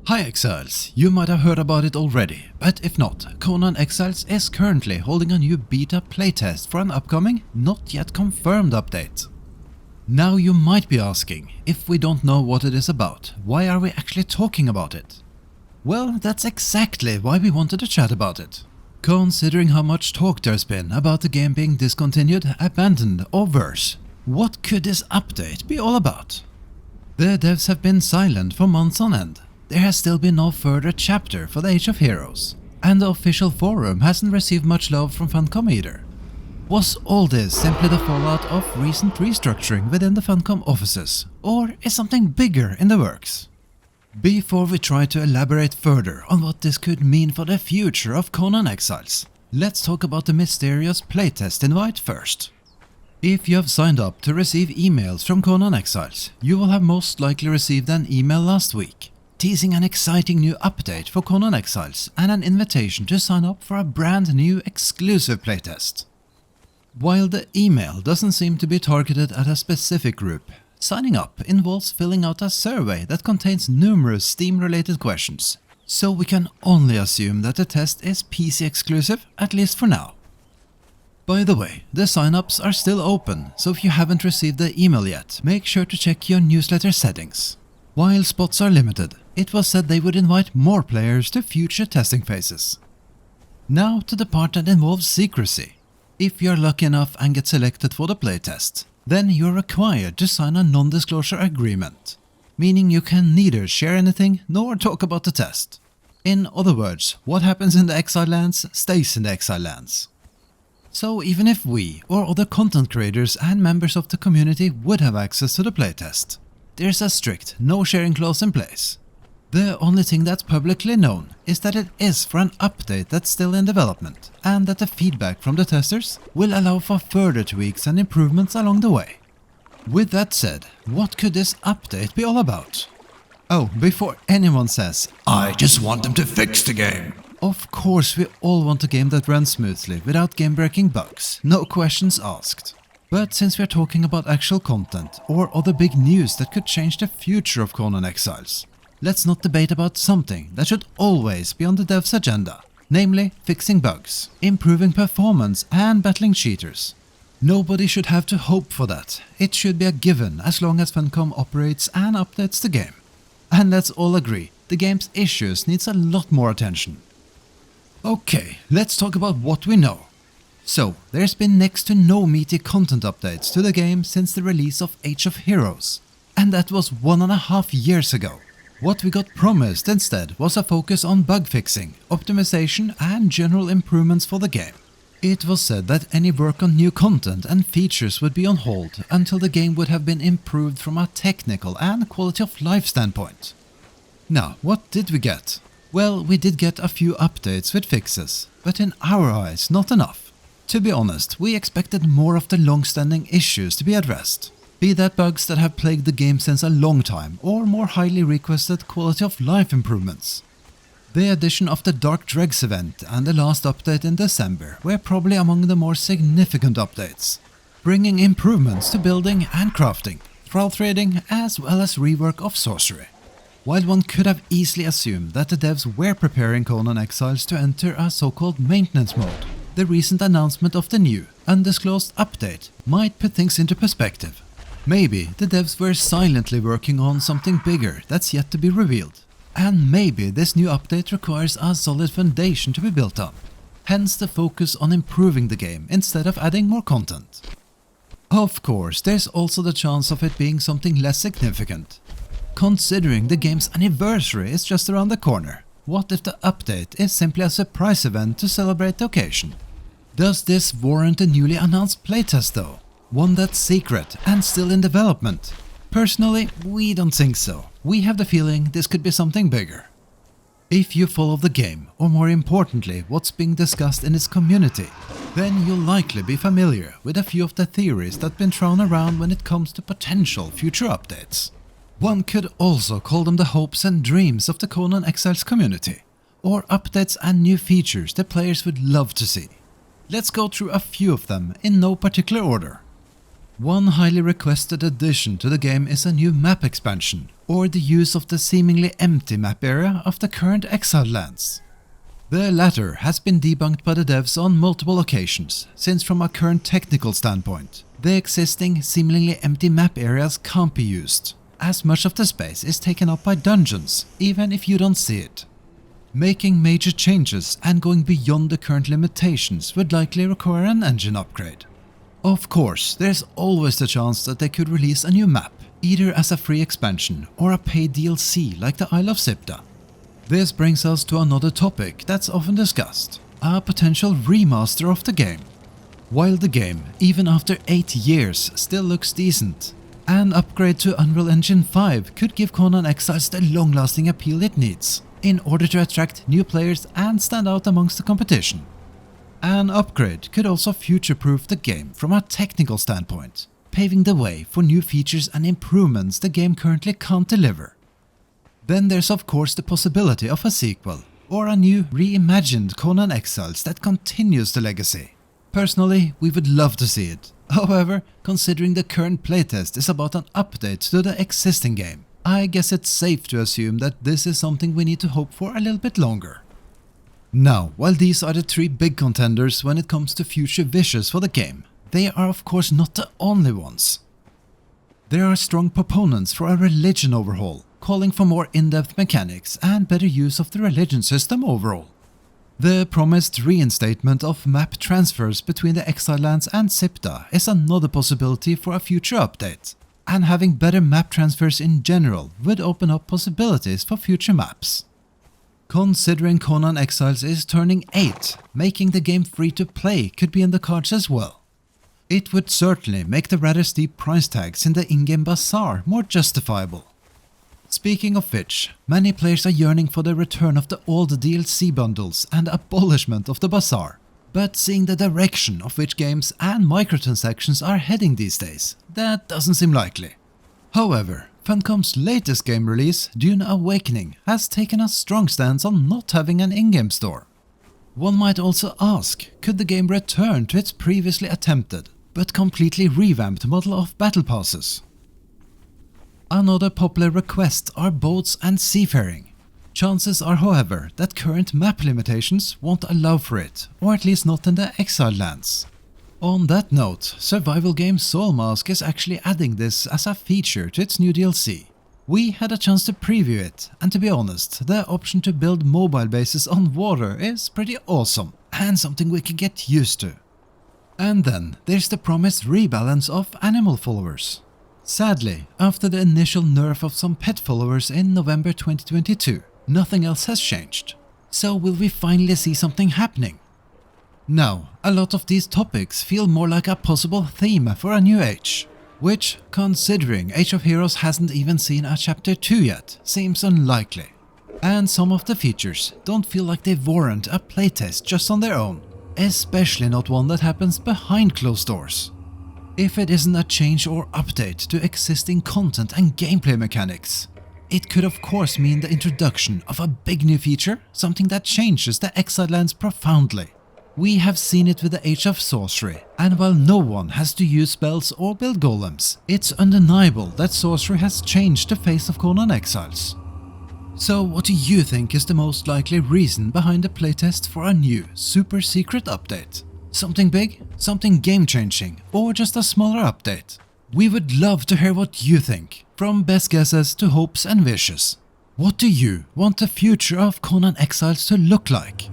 Hi Exiles, you might have heard about it already, but if not, Conan Exiles is currently holding a new beta playtest for an upcoming, not yet confirmed update. Now you might be asking, if we don't know what it is about, why are we actually talking about it? Well, that's exactly why we wanted to chat about it. Considering how much talk there's been about the game being discontinued, abandoned or worse, what could this update be all about? The devs have been silent for months on end. There has still been no further chapter for the Age of Heroes, and the official forum hasn't received much love from Funcom either. Was all this simply the fallout of recent restructuring within the Funcom offices, or is something bigger in the works? Before we try to elaborate further on what this could mean for the future of Conan Exiles, let's talk about the mysterious playtest invite first. If you have signed up to receive emails from Conan Exiles, you will have most likely received an email last week, teasing an exciting new update for Conan Exiles and an invitation to sign up for a brand new exclusive playtest. While the email doesn't seem to be targeted at a specific group, signing up involves filling out a survey that contains numerous Steam-related questions, so we can only assume that the test is PC exclusive, at least for now. By the way, the sign-ups are still open, so if you haven't received the email yet, make sure to check your newsletter settings. While spots are limited, it was said they would invite more players to future testing phases. Now to the part that involves secrecy. If you're lucky enough and get selected for the playtest, then you're required to sign a non-disclosure agreement, meaning you can neither share anything nor talk about the test. In other words, what happens in the Exile lands stays in the Exile lands. So even if we or other content creators and members of the community would have access to the playtest, there's a strict no sharing clause in place. The only thing that's publicly known is that it is for an update that's still in development, and that the feedback from the testers will allow for further tweaks and improvements along the way. With that said, what could this update be all about? Oh, before anyone says, "I just want them to fix the game." Of course we all want a game that runs smoothly without game-breaking bugs, no questions asked. But since we're talking about actual content or other big news that could change the future of Conan Exiles, let's not debate about something that should always be on the dev's agenda, namely fixing bugs, improving performance and battling cheaters. Nobody should have to hope for that, it should be a given as long as Funcom operates and updates the game. And let's all agree, the game's issues needs a lot more attention. Okay, let's talk about what we know. So, there's been next to no meaty content updates to the game since the release of Age of Heroes, and that was 1.5 years ago. What we got promised instead was a focus on bug fixing, optimization and general improvements for the game. It was said that any work on new content and features would be on hold until the game would have been improved from a technical and quality of life standpoint. Now, what did we get? Well, we did get a few updates with fixes, but in our eyes not enough. To be honest, we expected more of the long-standing issues to be addressed, be that bugs that have plagued the game since a long time or more highly requested quality of life improvements. The addition of the Dark Dregs event and the last update in December were probably among the more significant updates, bringing improvements to building and crafting, thrall trading as well as rework of sorcery. While one could have easily assumed that the devs were preparing Conan Exiles to enter a so-called maintenance mode, the recent announcement of the new, undisclosed update might put things into perspective. Maybe the devs were silently working on something bigger that's yet to be revealed, and maybe this new update requires a solid foundation to be built on, hence the focus on improving the game instead of adding more content. Of course, there's also the chance of it being something less significant. Considering the game's anniversary is just around the corner, what if the update is simply a surprise event to celebrate the occasion? Does this warrant a newly announced playtest though? One that's secret and still in development? Personally, we don't think so. We have the feeling this could be something bigger. If you follow the game, or more importantly, what's being discussed in its community, then you'll likely be familiar with a few of the theories that have been thrown around when it comes to potential future updates. One could also call them the hopes and dreams of the Conan Exiles community, or updates and new features the players would love to see. Let's go through a few of them in no particular order. One highly requested addition to the game is a new map expansion, or the use of the seemingly empty map area of the current Exiled lands. The latter has been debunked by the devs on multiple occasions, since from a current technical standpoint, the existing seemingly empty map areas can't be used, as much of the space is taken up by dungeons, even if you don't see it. Making major changes and going beyond the current limitations would likely require an engine upgrade. Of course, there's always the chance that they could release a new map, either as a free expansion or a paid DLC like the Isle of Sipta. This brings us to another topic that's often discussed, a potential remaster of the game. While the game, even after 8 years, still looks decent, an upgrade to Unreal Engine 5 could give Conan Exiles the long-lasting appeal it needs, in order to attract new players and stand out amongst the competition. An upgrade could also future-proof the game from a technical standpoint, paving the way for new features and improvements the game currently can't deliver. Then there's of course the possibility of a sequel, or a new reimagined Conan Exiles that continues the legacy. Personally, we would love to see it. However, considering the current playtest is about an update to the existing game, I guess it's safe to assume that this is something we need to hope for a little bit longer. Now, while these are the 3 big contenders when it comes to future wishes for the game, they are of course not the only ones. There are strong proponents for a religion overhaul, calling for more in-depth mechanics and better use of the religion system overall. The promised reinstatement of map transfers between the Exiled lands and Sipta is another possibility for a future update, and having better map transfers in general would open up possibilities for future maps. Considering Conan Exiles is turning 8, making the game free to play could be in the cards as well. It would certainly make the rather steep price tags in the in-game bazaar more justifiable. Speaking of which, many players are yearning for the return of the old DLC bundles and abolishment of the bazaar, but seeing the direction of which games and microtransactions are heading these days, that doesn't seem likely. However, Funcom's latest game release, Dune Awakening, has taken a strong stance on not having an in-game store. One might also ask, could the game return to its previously attempted, but completely revamped model of battle passes? Another popular request are boats and seafaring. Chances are, however, that current map limitations won't allow for it, or at least not in the Exiled lands. On that note, survival game Soul Mask is actually adding this as a feature to its new DLC. We had a chance to preview it, and to be honest, the option to build mobile bases on water is pretty awesome, and something we can get used to. And then there's the promised rebalance of animal followers. Sadly, after the initial nerf of some pet followers in November 2022, nothing else has changed. So will we finally see something happening? Now, a lot of these topics feel more like a possible theme for a new age, which, considering Age of Heroes hasn't even seen a chapter 2 yet, seems unlikely. And some of the features don't feel like they warrant a playtest just on their own, especially not one that happens behind closed doors. If it isn't a change or update to existing content and gameplay mechanics, it could of course mean the introduction of a big new feature, something that changes the Exiled lands profoundly. We have seen it with the Age of Sorcery, and while no one has to use spells or build golems, it's undeniable that sorcery has changed the face of Conan Exiles. So what do you think is the most likely reason behind the playtest for a new, super secret update? Something big, something game-changing, or just a smaller update? We would love to hear what you think, from best guesses to hopes and wishes. What do you want the future of Conan Exiles to look like?